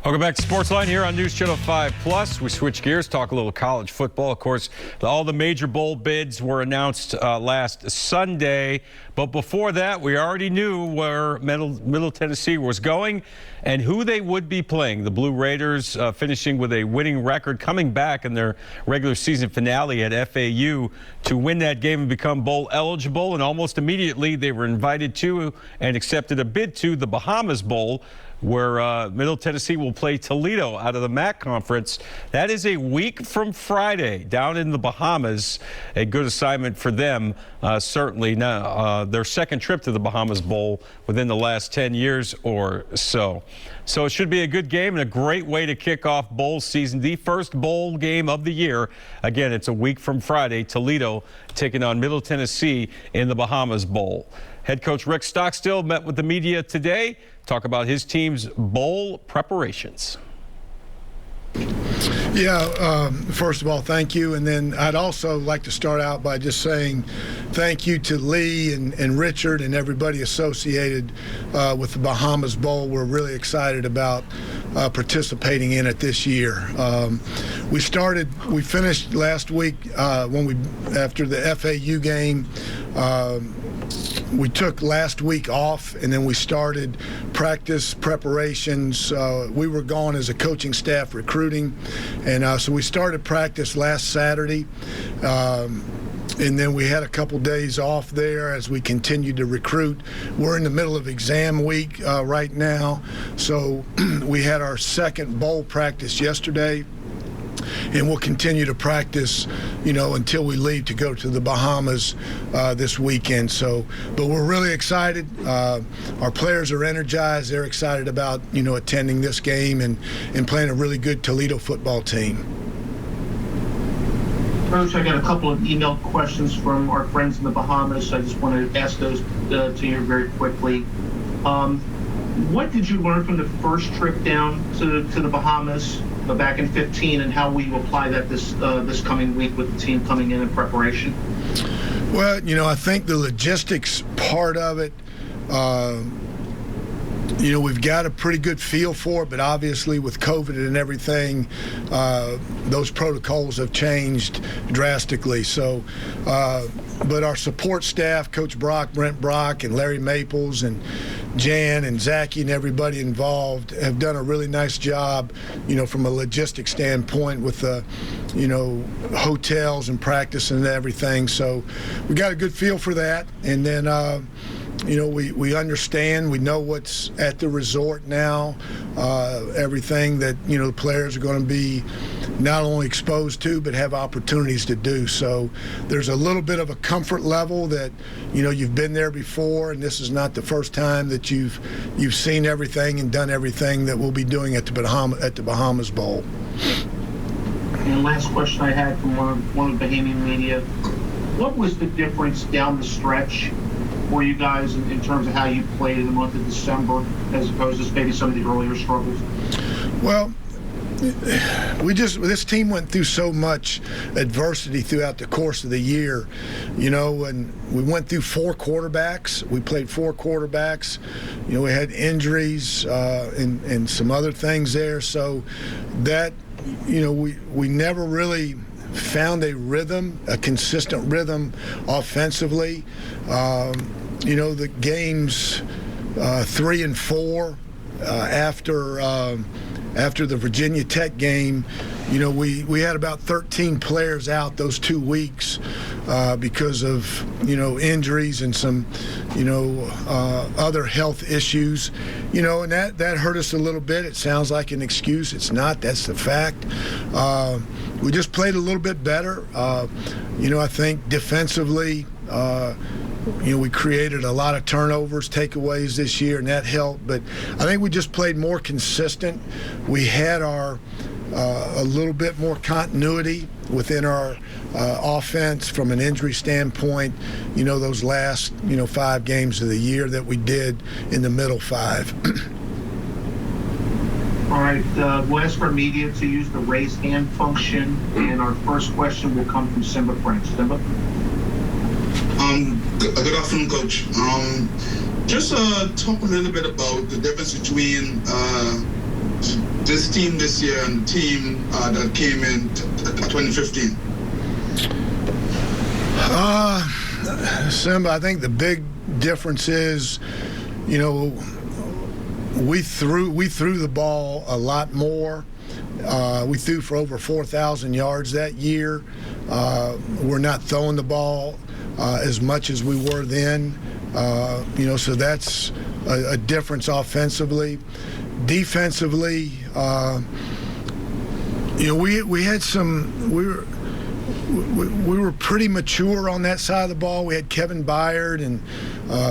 Welcome back to SportsLine here on News Channel 5 Plus. We switch gears, talk a little college football. Of course, all the major bowl bids were announced last Sunday. But before that, we already knew where Middle Tennessee was going and who they would be playing. The Blue Raiders finishing with a winning record, coming back in their regular season finale at FAU to win that game and become bowl eligible. And almost immediately, they were invited to and accepted a bid to the Bahamas Bowl, where Middle Tennessee will play Toledo out of the MAC conference. That is a week from Friday down in the Bahamas. A good assignment for them, certainly. Now, their second trip to the Bahamas Bowl within the last 10 years or so. So it should be a good game and a great way to kick off bowl season. The first bowl game of the year. Again, it's a week from Friday. Toledo taking on Middle Tennessee in the Bahamas Bowl. Head coach Rick Stockstill met with the media today, talk about his team's bowl preparations. Yeah, first of all, thank you. And then I'd also like to start out by just saying thank you to Lee and Richard and everybody associated with the Bahamas Bowl. We're really excited about participating in it this year. We finished last week after the FAU game. We took last week off, and then we started practice preparations. We were gone as a coaching staff recruiting, and so we started practice last Saturday. And then we had a couple days off there as we continued to recruit. We're in the middle of exam week right now, so we had our second bowl practice yesterday. And we'll continue to practice, until we leave to go to the Bahamas this weekend. But we're really excited. Our players are energized. They're excited about, attending this game and playing a really good Toledo football team. Coach, I got a couple of email questions from our friends in the Bahamas. I just want to ask those to you very quickly. What did you learn from the first trip down to the Bahamas back in 2015, and how will you apply that this coming week with the team coming in preparation? Well, I think the logistics part of it, we've got a pretty good feel for it, but obviously with COVID and everything, those protocols have changed drastically. So, but our support staff, Coach Brent Brock, and Larry Maples, and Jan and Zachy and everybody involved have done a really nice job, from a logistic standpoint with the, hotels and practice and everything. So we got a good feel for that. And then, we understand, we know what's at the resort now, everything that, the players are going to be not only exposed to, but have opportunities to do. So there's a little bit of a comfort level that, you've been there before, and this is not the first time that you've seen everything and done everything that we'll be doing at the Bahamas Bowl. And last question I had from one of the Bahamian media, what was the difference down the stretch for you guys in terms of how you played in the month of December as opposed to maybe some of the earlier struggles? Well, this team went through so much adversity throughout the course of the year, and we went through 4 quarterbacks. We played 4 quarterbacks. We had injuries and some other things there. So that, we never really found a rhythm, a consistent rhythm offensively. The games 3 and 4 after the Virginia Tech game, we had about 13 players out those 2 weeks because of, injuries and some, other health issues, and that hurt us a little bit. It sounds like an excuse. It's not. That's the fact. We just played a little bit better. I think defensively, we created a lot of turnovers, takeaways this year, and that helped. But I think we just played more consistent. We had a little bit more continuity within our offense from an injury standpoint, those last, 5 games of the year that we did in the middle 5. All right, we'll ask our media to use the raise hand function, and our first question will come from Simba French. Simba? Good afternoon, Coach. Just talk a little bit about the difference between this team this year and the team that came in 2015? Simba, I think the big difference is, you know, we threw the ball a lot more. We threw for over 4,000 yards that year. We're not throwing the ball as much as we were then. You know, so that's a difference offensively. Defensively, you know, we had some. We were pretty mature on that side of the ball. We had Kevin Byard and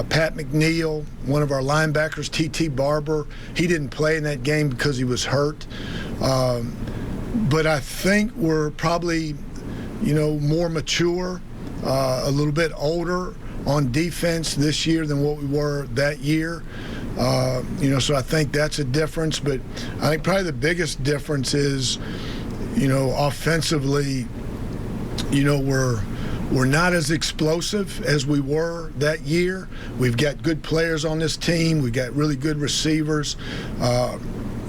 Pat McNeil, one of our linebackers, T.T. Barber. He didn't play in that game because he was hurt. But I think we're probably, you know, more mature, a little bit older on defense this year than what we were that year. You know, so I think that's a difference. But I think probably the biggest difference is, you know, offensively, you know, we're not as explosive as we were that year. We've got good players on this team. We've got really good receivers.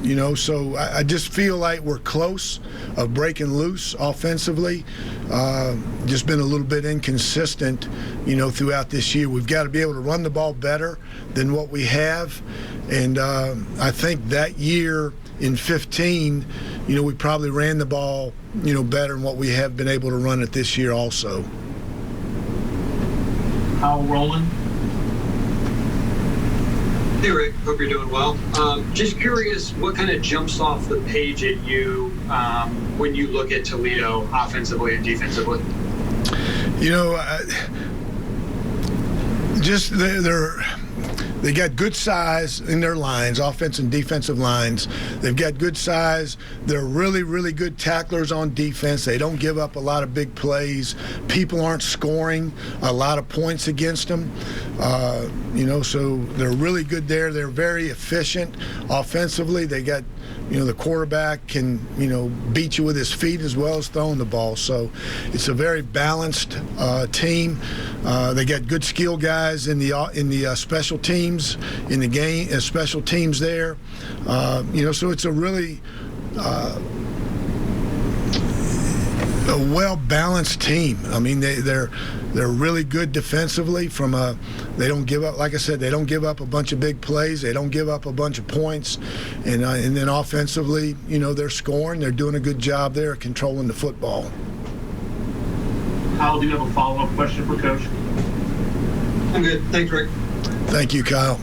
You know, so I just feel like we're close of breaking loose offensively. Just been a little bit inconsistent, you know, throughout this year. We've got to be able to run the ball better than what we have. And I think that year in 15, you know, we probably ran the ball, you know, better than what we have been able to run it this year also. Kyle Rowland. Hey, Rick. Hope you're doing well. Just curious, what kind of jumps off the page at you when you look at Toledo offensively and defensively? You know, just they got good size in their lines, offense and defensive lines. They've got good size. They're really, really good tacklers on defense. They don't give up a lot of big plays. People aren't scoring a lot of points against them. You know, so they're really good there. They're very efficient offensively. They got, you know, the quarterback can, you know, beat you with his feet as well as throwing the ball. So it's a very balanced team. They got good skill guys in the special teams in the game, special teams there. You know, so it's a really a well-balanced team. I mean, they're really good defensively. They don't give up. Like I said, they don't give up a bunch of big plays. They don't give up a bunch of points, and then offensively, you know, they're scoring. They're doing a good job there, controlling the football. Kyle, do you have a follow-up question for Coach? I'm good. Thanks, Rick. Thank you, Kyle.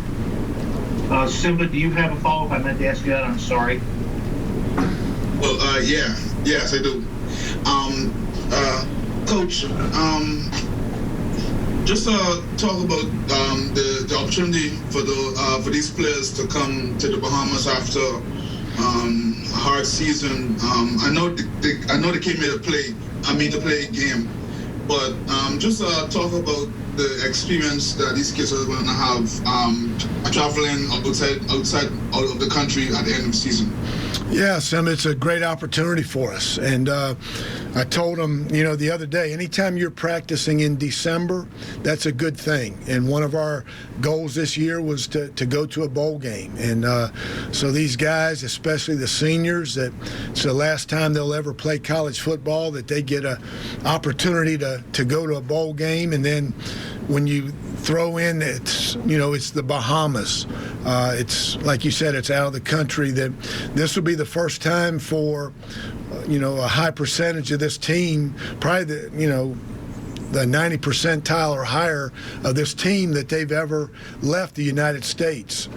Simba, do you have a follow-up? I meant to ask you that. I'm sorry. Well, yes, I do. Coach, just talk about the opportunity for these players to come to the Bahamas after a hard season. I know they came here to play. To play a game, but just talk about the experience that these kids are going to have traveling outside of the country at the end of the season. Yeah, Sam, it's a great opportunity for us. And I told them, you know, the other day, anytime you're practicing in December, that's a good thing. And one of our goals this year was to go to a bowl game. And so these guys, especially the seniors, that it's the last time they'll ever play college football, that they get an opportunity to go to a bowl game. And then when you throw in, it's the Bahamas. It's like you said, it's out of the country. That this will be the first time for, a high percentage of this team, probably the 90 percentile or higher of this team, that they've ever left the United States.